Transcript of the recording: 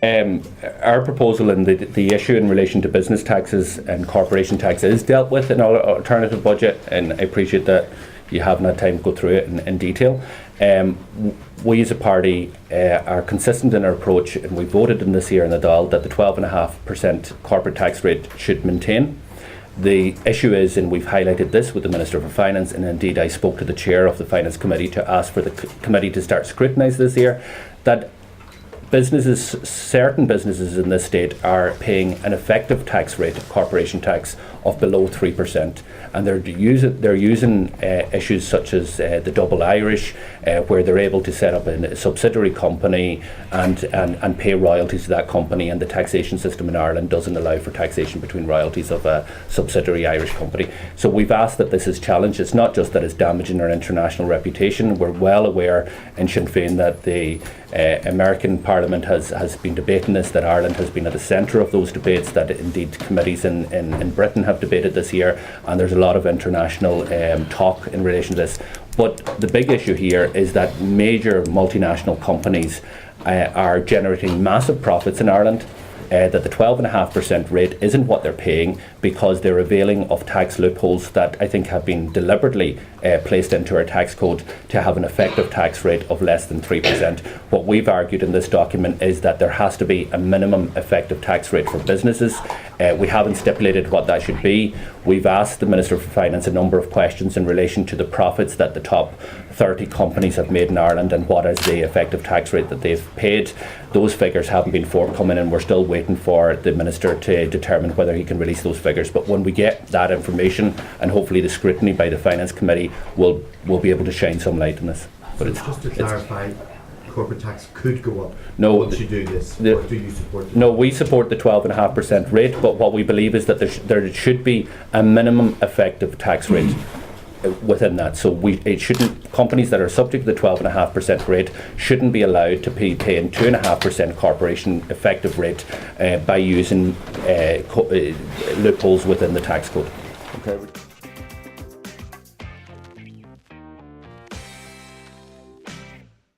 Our proposal and the issue in relation to business taxes and corporation tax is dealt with in our alternative budget, and I appreciate that you haven't had time to go through it in detail. We as a party are consistent in our approach, and we voted in this year in the Dáil that the 12.5% corporate tax rate should maintain. The issue is, and we've highlighted this with the Minister for Finance, and indeed I spoke to the Chair of the Finance Committee to ask for the committee to start scrutinise this year, that certain businesses in this state are paying an effective tax rate of corporation tax of below 3%, and they're using issues such as the double Irish, where they're able to set up a subsidiary company and pay royalties to that company, and the taxation system in Ireland doesn't allow for taxation between royalties of a subsidiary Irish company. So we've asked that this is challenged. It's not just that it's damaging our international reputation. We're well aware in Sinn Féin that the American Parliament has been debating this, that Ireland has been at the centre of those debates, that indeed committees in Britain have debated this year, and there's a lot of international talk in relation to this. But the big issue here is that major multinational companies are generating massive profits in Ireland. That the 12.5% rate isn't what they're paying because they're availing of tax loopholes that I think have been deliberately placed into our tax code to have an effective tax rate of less than 3%. What we've argued in this document is that there has to be a minimum effective tax rate for businesses. We haven't stipulated what that should be. We've asked the Minister for Finance a number of questions in relation to the profits that the top 30 companies have made in Ireland and what is the effective tax rate that they've paid. Those figures haven't been forthcoming, and we're still waiting for the Minister to determine whether he can release those figures. But when we get that information, and hopefully the scrutiny by the Finance Committee, we'll be able to shine some light on this. But it's just to clarify, corporate tax could go up once you do this, or do you support it? No, we support the 12.5% rate, but what we believe is that there should be a minimum effective tax rate within that. So companies that are subject to the 12.5% rate shouldn't be allowed to be paying 2.5% corporation effective rate by using loopholes within the tax code. Okay.